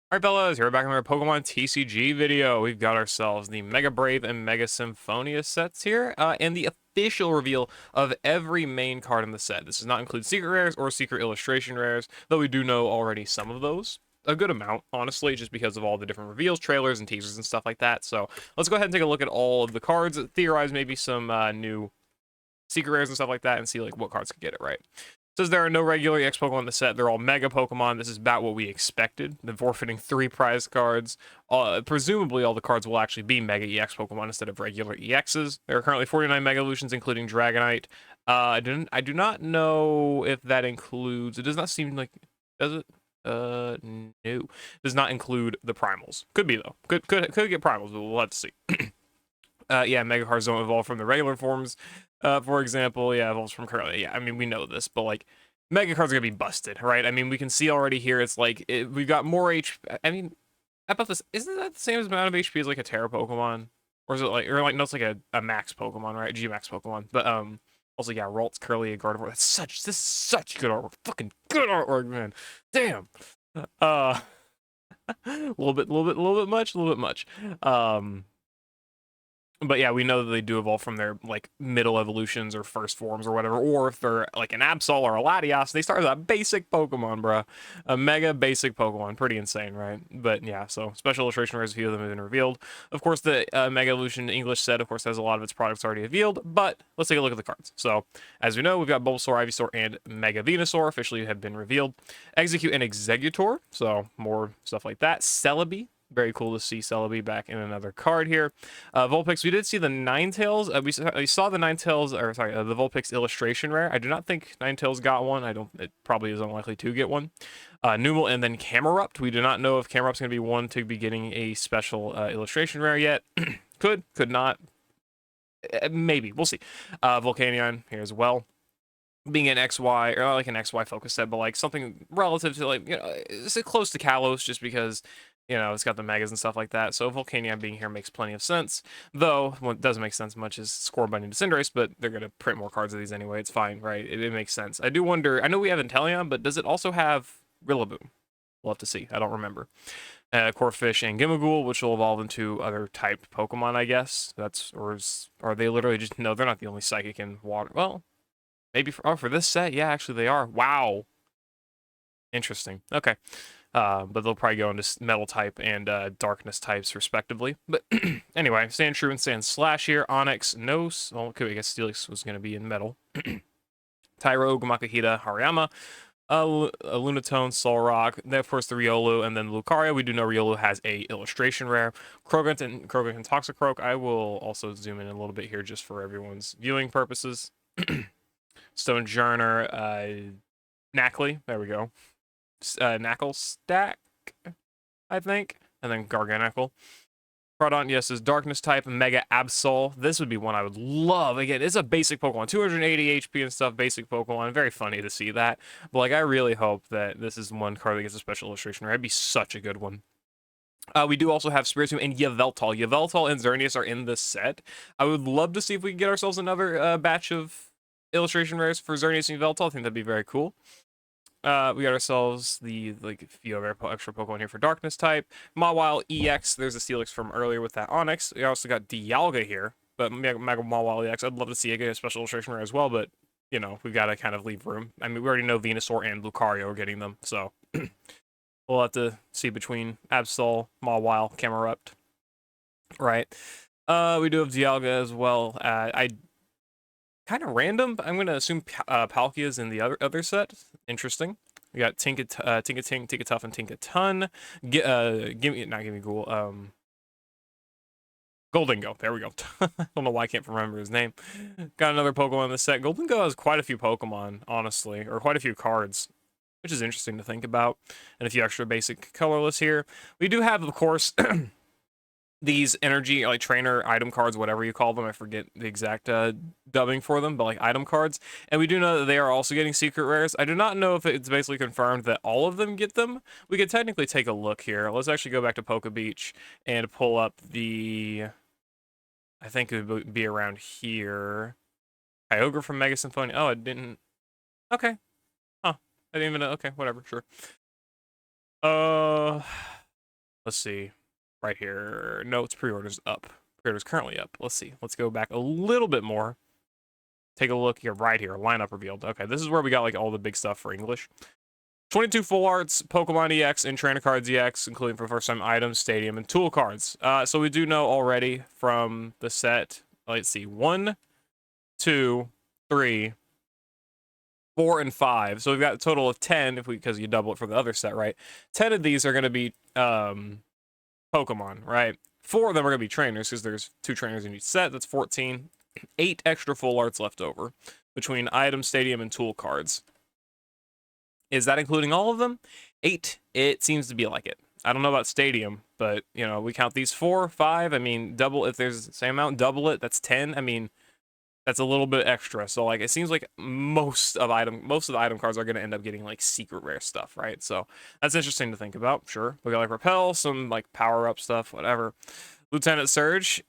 Alright fellas, here we're back in our Pokemon TCG video. We've got ourselves the Mega Brave and Mega Symphonia sets here, and the official reveal of every main card in the set. This does not include secret rares or secret illustration rares, though we do know already some of those. A good amount, honestly, just because of all the different reveals, trailers, and teasers and stuff like that. So let's go ahead and take a look at all of the cards, theorize maybe some new secret rares and stuff like that, and see like what cards could get it right. Says there are no regular EX Pokemon in the set. They're all Mega Pokemon. This is about what we expected. The forfeiting 3 prize cards. Presumably, all the cards will actually be Mega EX Pokemon instead of regular EXs. There are currently 49 Mega Evolutions, including Dragonite. I do not know if that includes. It does not seem like. Does it? No. Does not include the Primals. Could be though. Could get Primals, but we'll have to see. Yeah, Mega cards don't evolve from the regular forms. For example, yeah, evolves from currently. Yeah, I mean, we know this, but like, Mega cards are gonna be busted, right? I mean, we can see already here, it's like, we've got more HP. I mean, how about this? Isn't that the same amount of HP as like a Terra Pokemon? Or is it like, no, it's like a Max Pokemon, right? G Max Pokemon. But, also, yeah, Ralts, Curly, a Gardevoir. This is such good artwork. Fucking good artwork, man. Damn. A little bit much, a little bit much. But yeah, we know that they do evolve from their like middle evolutions or first forms or whatever, or if they're like an Absol or a Latias, they start as a basic Pokemon, bruh. A mega basic Pokemon. Pretty insane, right? But yeah, so special illustration rares, a few of them have been revealed. Of course, the Mega Evolution English set, of course, has a lot of its products already revealed, but let's take a look at the cards. So, as we know, we've got Bulbasaur, Ivysaur, and Mega Venusaur officially have been revealed. Execute and Exeggutor, so more stuff like that. Celebi. Very cool to see Celebi back in another card here. Vulpix, we did see the Ninetales. We saw the Ninetales, or sorry, the Vulpix illustration rare. I do not think Ninetales got one. It probably is unlikely to get one. Numel and then Camerupt. We do not know if Camerupt's going to be one to be getting a special illustration rare yet. Could not. Maybe. We'll see. Volcanion here as well. Being an XY, or not like an XY focus set, but like something relative to like, it's close to Kalos just because, it's got the megas and stuff like that. So Volcanion being here makes plenty of sense. Though, what doesn't make sense much is Scorbunny to Cinderace, but they're going to print more cards of these anyway. It's fine, right? It makes sense. I do wonder, I know we have Inteleon, but does it also have Rillaboom? We'll have to see. I don't remember. Corphish and Gimmighoul, which will evolve into other typed Pokemon, I guess. Or are they literally just, no, they're not the only psychic in water. Well, maybe for this set, yeah, actually they are. Wow. Interesting. Okay. But they'll probably go into metal type and darkness types respectively. But anyway, Sandshrew and Sandslash here. Onyx, no. Well, I guess Steelix was going to be in metal. Tyrogue, Makahita, Hariyama, Lunatone, Solrock, then of course the Riolu, and then Lucario. We do know Riolu has a illustration rare. Krogant and Toxicroak. I will also zoom in a little bit here just for everyone's viewing purposes. Stonejourner, Knackley, there we go. Knackle Stack, I think, and then Garganacl. Crawdont, yes, is Darkness type, Mega Absol. This would be one I would love. Again, it's a basic Pokemon, 280 HP and stuff, basic Pokemon. Very funny to see that. But like, I really hope that this is one card that gets a special illustration rare. It'd be such a good one. We do also have Spiritomb and Yveltal. Yveltal and Xerneas are in this set. I would love to see if we can get ourselves another batch of illustration rares for Xerneas and Yveltal. I think that'd be very cool. We got ourselves the few of our extra Pokemon here for Darkness type. Mawile EX, there's a Steelix from earlier with that Onyx. We also got Dialga here, but Mega Mawile EX, I'd love to see it get a special illustration rare as well, but, we've got to kind of leave room. I mean, we already know Venusaur and Lucario are getting them, so we'll have to see between Absol, Mawile, Camerupt. Right. We do have Dialga as well. I kind of random, but I'm going to assume Palkia's in the other set. Interesting. We got Tinkating, Tinkatuff, and Tinkatun. Gimmighoul. Goldingo. There we go. I don't know why I can't remember his name. Got another Pokemon in the set. Goldingo has quite a few Pokemon, honestly, or quite a few cards, which is interesting to think about. And a few extra basic colorless here. We do have, of course, these energy, like trainer item cards, whatever you call them. I forget the exact dubbing for them, but like item cards. And we do know that they are also getting secret rares. I do not know if it's basically confirmed that all of them get them. We could technically take a look here. Let's actually go back to Poke Beach and pull up the, I think it would be around here. Kyogre from Mega Symphonia. Oh, it didn't. Okay. Huh. I didn't even know. Okay, whatever, sure. Let's see. Right here. No, it's pre-orders up. Pre-orders currently up. Let's see. Let's go back a little bit more. Take a look here, right here. Lineup revealed. Okay, this is where we got like all the big stuff for English. 22 full arts, Pokemon EX, and Trainer Cards EX, including for the first time items, stadium, and tool cards. So we do know already from the set. Let's see. 1, 2, 3, 4, and 5. So we've got a total of 10 because you double it for the other set, right? 10 of these are going to be Pokemon, right? 4 of them are going to be trainers because there's 2 trainers in each set. That's 14. 8 extra full arts left over between item, stadium, and tool cards. Is that including all of them? 8. It seems to be like it. I don't know about stadium, but you know, we count these 4, 5. I mean, double if there's the same amount, double it. That's 10. I mean, that's a little bit extra. So like, it seems like most of the item cards are going to end up getting like secret rare stuff, right? So that's interesting to think about. Sure, we got like repel, some like power up stuff, whatever. Lieutenant Surge.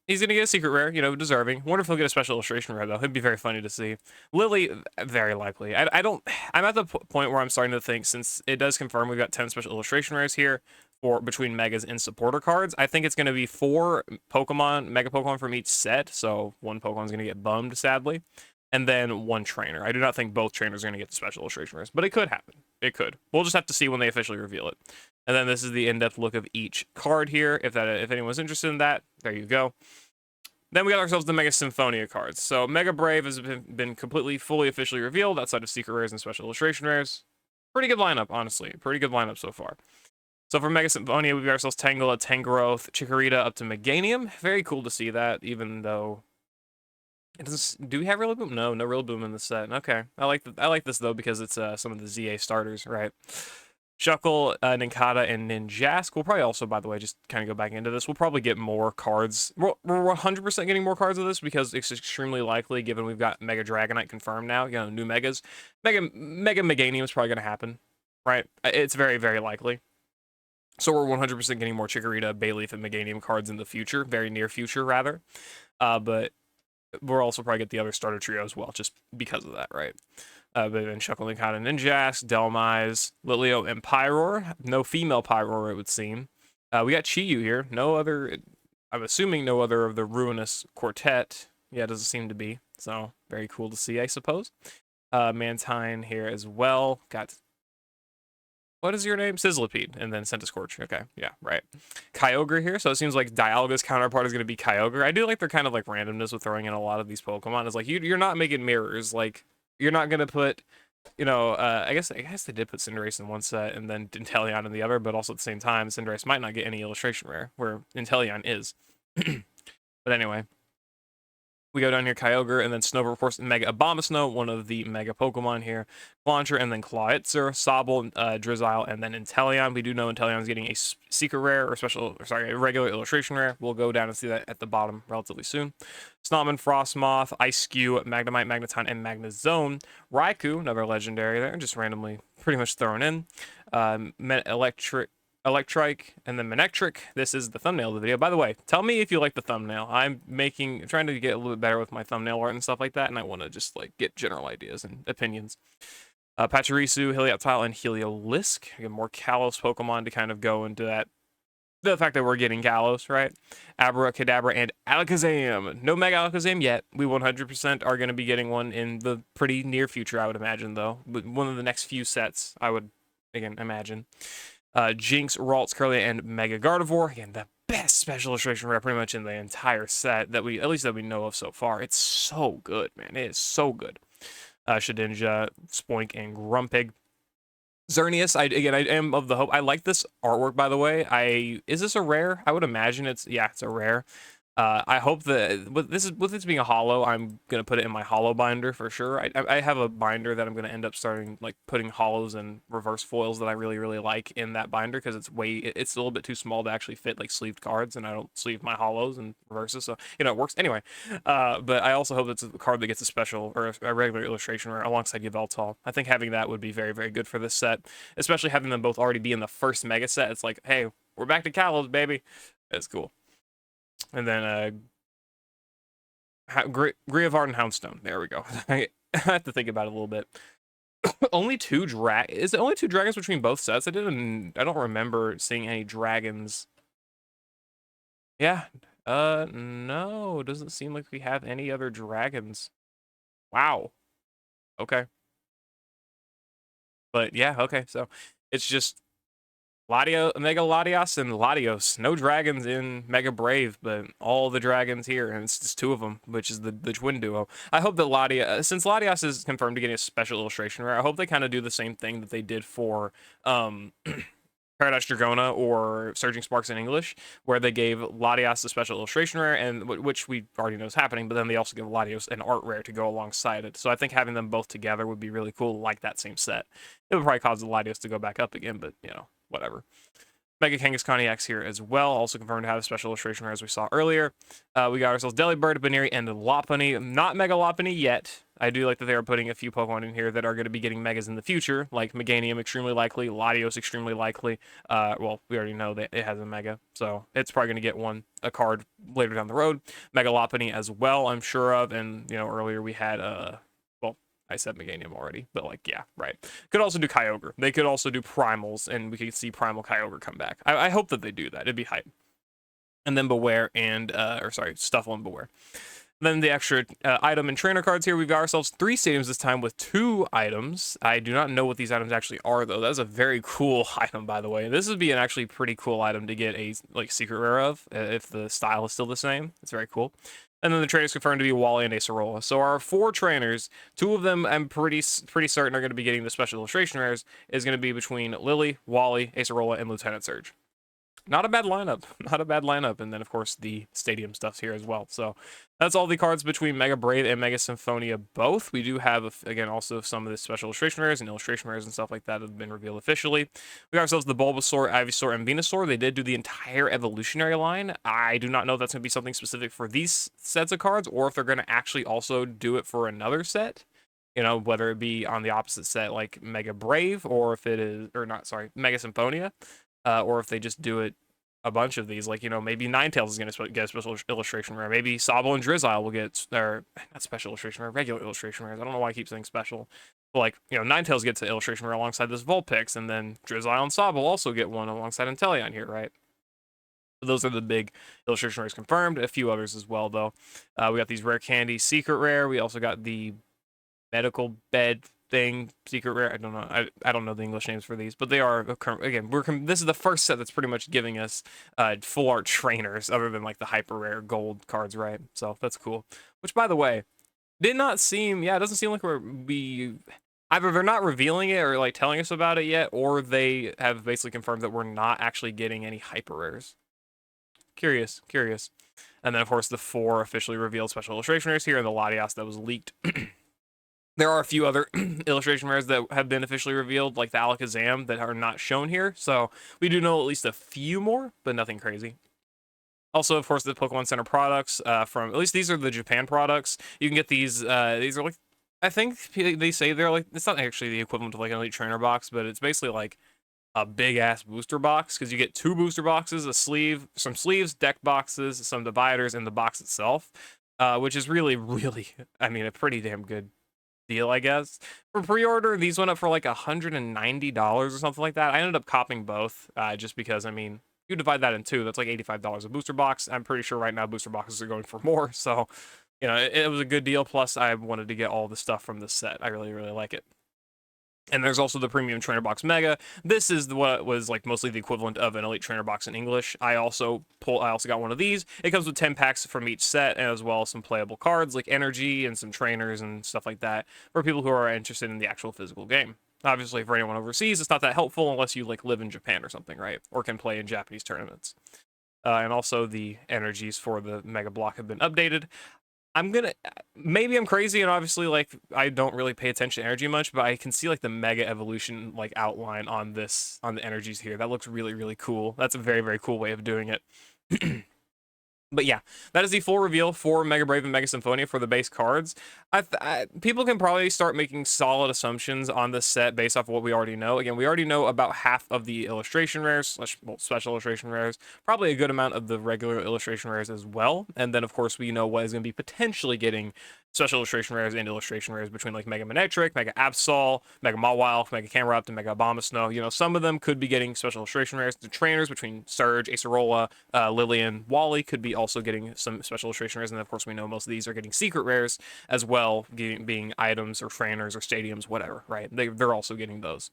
He's gonna get a secret rare, you know, deserving. Wonder if he'll get a special illustration rare though. It'd be very funny to see. Lily, very likely. I don't. I'm at the point where I'm starting to think, since it does confirm we've got 10 special illustration rares here for between megas and supporter cards. I think it's gonna be 4 Pokemon, mega Pokemon from each set. So one Pokemon's gonna get bummed, sadly, and then 1 trainer. I do not think both trainers are gonna get the special illustration rares, but it could happen. It could. We'll just have to see when they officially reveal it. And then this is the in-depth look of each card here. If anyone's interested in that, there you go. Then we got ourselves the Mega Symphonia cards. So Mega Brave has been completely, fully, officially revealed outside of secret rares and special illustration rares. Pretty good lineup, honestly. Pretty good lineup so far. So for Mega Symphonia, we've got ourselves Tangela, Tangrowth, Chikorita up to Meganium. Very cool to see that, even though it doesn't. Do we have Rillaboom? No Rillaboom in the set. Okay, I like this though because it's some of the ZA starters, right? Shuckle, Nincada, and Ninjask. We'll probably also, by the way, just kind of go back into this. We'll probably get more cards. We're 100% getting more cards of this because it's extremely likely, given we've got Mega Dragonite confirmed now, you know, new Megas. Mega Meganium is probably going to happen, right? It's very, very likely. So we're 100% getting more Chikorita, Bayleaf, and Meganium cards in the future, very near future, rather. But we'll also probably get the other starter trio as well, just because of that, right? But then Shuckle, Nincada, Ninjask, Delmise, Litleo, and Pyroar. No female Pyroar, it would seem. We got Chiyu here. No other, I'm assuming no other of the Ruinous Quartet. Yeah, it doesn't seem to be. So, very cool to see, I suppose. Mantine here as well. Got, what is your name? Sizzlipede, and then Centiskorch. Okay, yeah, right. Kyogre here, so it seems like Dialga's counterpart is going to be Kyogre. I do like their kind of like randomness with throwing in a lot of these Pokemon. It's like, you're not making mirrors, like, you're not gonna put, you know, I guess they did put Cinderace in one set and then Inteleon in the other, but also at the same time, Cinderace might not get any illustration rare, where Inteleon is. But anyway, we go down here, Kyogre, and then Snover, of course, Mega Abomasnow, one of the Mega Pokemon here. Clauncher, and then Clawitzer, Sobble, Drizzile, and then Inteleon. We do know Inteleon's getting a secret rare, or a regular illustration rare. We'll go down and see that at the bottom relatively soon. Snotman, Frostmoth, Ice-Q, Magnemite, Magneton, and Magnezone. Raikou, another legendary there, just randomly pretty much thrown in. Electrike, and then Manectric. This is the thumbnail of the video. By the way, tell me if you like the thumbnail. I'm trying to get a little bit better with my thumbnail art and stuff like that, and I want to just like get general ideas and opinions. Pachirisu, Helioptile, and Heliolisk. Again, more Kalos Pokemon to kind of go into that. The fact that we're getting Kalos, right? Abra, Kadabra, and Alakazam. No Mega Alakazam yet. We 100% are going to be getting one in the pretty near future, I would imagine, though. One of the next few sets, I would, again, imagine. Jinx, Ralts, Curly, and Mega Gardevoir. Again, the best special illustration rare pretty much in the entire set that we know of so far. It's so good, man. It is so good. Shedinja, Spoink, and Grumpig. Xerneas, I am of the hope. I like this artwork, by the way. Is this a rare? I would imagine it's a rare. I hope that with this being a holo, I'm gonna put it in my holo binder for sure. I have a binder that I'm gonna end up starting like putting holos and reverse foils that I really like in that binder because it's a little bit too small to actually fit like sleeved cards, and I don't sleeve my holos and reverses, so you know it works anyway. But I also hope it's a card that gets a special or a regular illustration rare alongside Yveltal. I think having that would be very good for this set, especially having them both already be in the first mega set. It's like, hey, we're back to Kalos, baby. That's cool. And then Grievard and Houndstone. There we go. I have to think about it a little bit. Only two is it only two dragons between both sets? I don't remember seeing any dragons. Yeah. No, it doesn't seem like we have any other dragons. Wow. Okay. But yeah, okay. So it's just Mega Latios and Latios. No dragons in Mega Brave, but all the dragons here, and it's just two of them, which is the twin duo. I hope that since Latios is confirmed to get a special illustration rare, I hope they kind of do the same thing that they did for Paradise Dragona or Surging Sparks in English, where they gave Latios a special illustration rare, and which we already know is happening, but then they also give Latios an art rare to go alongside it. So I think having them both together would be really cool, like that same set. It would probably cause the Latios to go back up again, but whatever. Mega Kangaskhan Coniacs here as well, also confirmed to have a special illustration rare as we saw earlier. We got ourselves Delibird, Baneri, and Lopunny. Not Mega Lopunny yet. I do like that they are putting a few Pokemon in here that are going to be getting Megas in the future, like Meganium extremely likely, Latios extremely likely. Well, we already know that it has a Mega, so it's probably going to get a card later down the road. Mega Lopunny as well, I'm sure of, and earlier we had I said Meganium already, but yeah, right. Could also do Kyogre. They could also do Primals, and we could see Primal Kyogre come back. I hope that they do that. It'd be hype. And then Beware and, Stuffle and Beware. Then the extra item and trainer cards here. We've got ourselves 3 stadiums this time with 2 items. I do not know what these items actually are, though. That's a very cool item, by the way. This would be an actually pretty cool item to get a secret rare of, if the style is still the same. It's very cool. And then the trainers confirmed to be Wally and Acerola. So our 4 trainers, 2 of them I'm pretty certain are going to be getting the special illustration rares, is going to be between Lily, Wally, Acerola, and Lieutenant Surge. Not a bad lineup. Not a bad lineup. And then, of course, the stadium stuff's here as well. So that's all the cards between Mega Brave and Mega Symphonia both. We do have, again, also some of the special illustration rares and illustration rares and stuff like that have been revealed officially. We got ourselves the Bulbasaur, Ivysaur, and Venusaur. They did do the entire evolutionary line. I do not know if that's going to be something specific for these sets of cards or if they're going to actually also do it for another set. Whether it be on the opposite set like Mega Brave or if it is, or not, sorry, Mega Symphonia. Or if they just do it a bunch of these, maybe Ninetales is going to get a special illustration rare. Maybe Sobble and Drizzile will get, or not special illustration rare, regular illustration rares. I don't know why I keep saying special. But Ninetales gets an illustration rare alongside this Vulpix, and then Drizzile and Sobble also get one alongside Inteleon here, right? So those are the big illustration rares confirmed. A few others as well, though. We got these Rare Candy Secret Rare. We also got the Medical Bed thing, secret rare. I don't know. I don't know the English names for these, but they are again. This is the first set that's pretty much giving us full art trainers, other than the hyper rare gold cards, right? So that's cool. Which, by the way, did not seem. Yeah, it doesn't seem like we either they're not revealing it or telling us about it yet, or they have basically confirmed that we're not actually getting any hyper rares. Curious. And then of course the 4 officially revealed special illustration rares here, and the Latios that was leaked. There are a few other illustration rares that have been officially revealed, like the Alakazam, that are not shown here. So we do know at least a few more, but nothing crazy. Also, of course, the Pokemon Center products from, at least these are the Japan products. You can get these. These are I think they say they're it's not actually the equivalent of an Elite Trainer box, but it's basically a big ass booster box, because you get 2 booster boxes, a sleeve, some sleeves, deck boxes, some dividers, and the box itself, which is really, a pretty damn good deal, I guess. For pre-order, these went up for $190 or something like that. I ended up copying both, just because, you divide that in 2, that's $85 a booster box. I'm pretty sure right now booster boxes are going for more, so, it was a good deal. Plus, I wanted to get all the stuff from this set. I really, really like it. And there's also the Premium Trainer Box Mega. This is what was mostly the equivalent of an Elite Trainer Box in English. I also got one of these. It comes with 10 packs from each set, as well as some playable cards like Energy and some trainers and stuff like that for people who are interested in the actual physical game. Obviously, for anyone overseas, it's not that helpful unless you live in Japan or something, right? Or can play in Japanese tournaments. And also the energies for the Mega Block have been updated. Maybe I'm crazy, and obviously I don't really pay attention to energy much, but I can see the Mega Evolution outline on the energies here. That looks really, really cool. That's a very, very cool way of doing it. But yeah, that is the full reveal for Mega Brave and Mega Symphonia for the base cards. People can probably start making solid assumptions on this set based off of what we already know. Again, we already know about half of the illustration rares, special illustration rares, probably a good amount of the regular illustration rares as well. And then, of course, we know what is going to be potentially getting special illustration rares and illustration rares between like Mega Manectric, Mega Absol, Mega Mawile, Mega Camerupt, and Mega Abomasnow. You know, some of them could be getting special illustration rares. The trainers between Surge, Acerola, Lillian, Wally could be also getting some special illustration rares. And of course, we know most of these are getting secret rares as well, being items or trainers or stadiums, whatever, right? They're also getting those.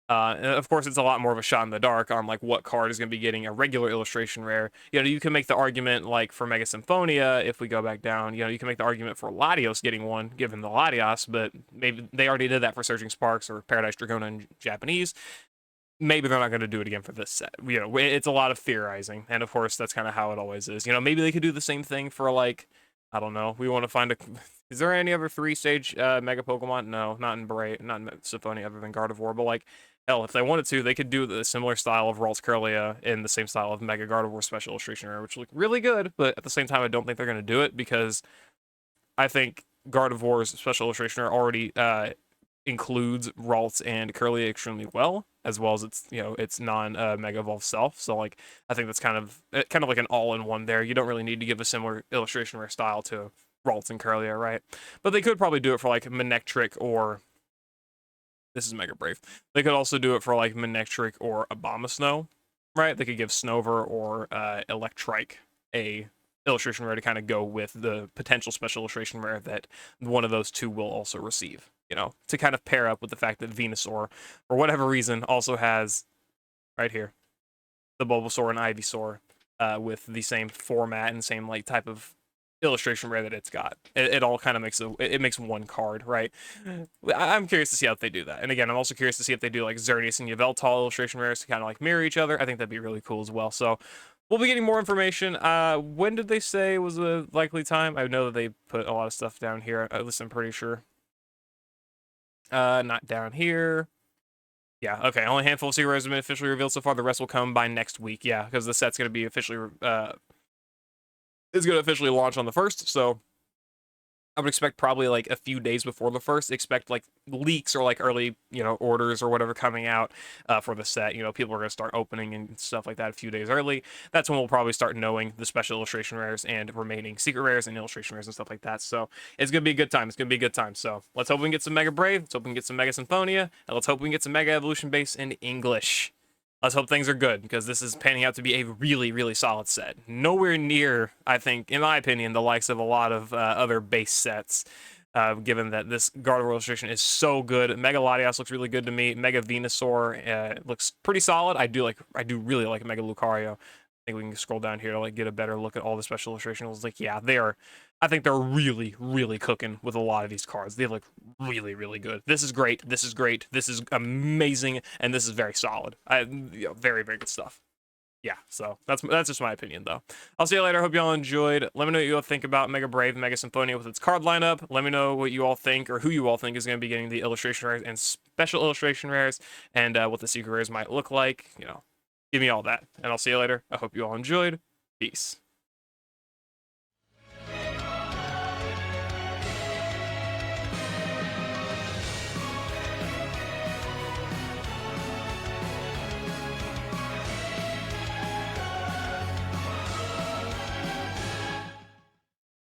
And of course, it's a lot more of a shot in the dark on like what card is going to be getting a regular illustration rare. You know, you can make the argument like for Mega Symphonia, if we go back down, you know, you can make the argument for Latios getting one, given the Latios, but maybe they already did that for Surging Sparks or Paradise Dragona in Japanese. Maybe they're not going to do it again for this set. You know, it's a lot of theorizing, and of course, that's kind of how it always is. You know, maybe they could do the same thing for like, I don't know. We want to find a. Is there any other 3-stage Mega Pokemon? No, not in Symphonia other than Gardevoir, but like. Hell, if they wanted to, they could do the similar style of Ralts Curlia in the same style of Mega Gardevoir Special Illustration Rare, which look really good, but at the same time, I don't think they're going to do it because I think Gardevoir's Special Illustration Rare already includes Ralts and Curlia extremely well as its, you know, its non-Mega Evolved self. So, like, I think that's kind of like an all-in-one there. You don't really need to give a similar Illustration Rare style to Ralts and Curlia, right? But they could probably do it for, like, Manectric or... This is Mega Brave. They could also do it for like Manectric or Abomasnow, right? They could give Snover or Electrike a illustration rare to kind of go with the potential special illustration rare that one of those two will also receive, you know, to kind of pair up with the fact that Venusaur, for whatever reason, also has, right here, the Bulbasaur and Ivysaur with the same format and same like type of illustration rare that it's got. It all kind of makes it makes one card, right? I'm curious to see how they do that. And again, I'm also curious to see if they do like Xerneas and Yveltal illustration rares to kind of like mirror each other. I think that'd be really cool as well. So we'll be getting more information. When did they say was a likely time? I know that they put a lot of stuff down here. At least I'm pretty sure. Not down here. Yeah, okay. Only a handful of secret rares have been officially revealed so far. The rest will come by next week. Yeah, because the set's going to be officially is going to officially launch on the 1st, so I would expect probably like a few days before the 1st, expect like leaks or like early, you know, orders or whatever coming out for the set. You know, people are going to start opening and stuff like that a few days early. That's when we'll probably start knowing the special illustration rares and remaining secret rares and illustration rares and stuff like that. So it's going to be a good time. It's going to be a good time. So let's hope we can get some Mega Brave. Let's hope we can get some Mega Symphonia. And let's hope we can get some Mega Evolution Base in English. Let's hope things are good, because this is panning out to be a really, really solid set. Nowhere near, I think, in my opinion, the likes of a lot of other base sets, given that this Gardevoir illustration is so good. Mega Latias looks really good to me. Mega Venusaur looks pretty solid. I do really like Mega Lucario. I think we can scroll down here to like get a better look at all the special illustrations. Like, yeah, I think they're really, really cooking with a lot of these cards. They look really, really good. This is great. This is great. This is amazing, and this is very solid. You know, very, very good stuff. Yeah, so that's just my opinion, though. I'll see you later. Hope you all enjoyed. Let me know what you all think about Mega Brave, Mega Symphonia with its card lineup. Let me know what you all think, or who you all think is going to be getting the illustration rares and special illustration rares, and what the secret rares might look like. You know, give me all that, and I'll see you later. I hope you all enjoyed. Peace.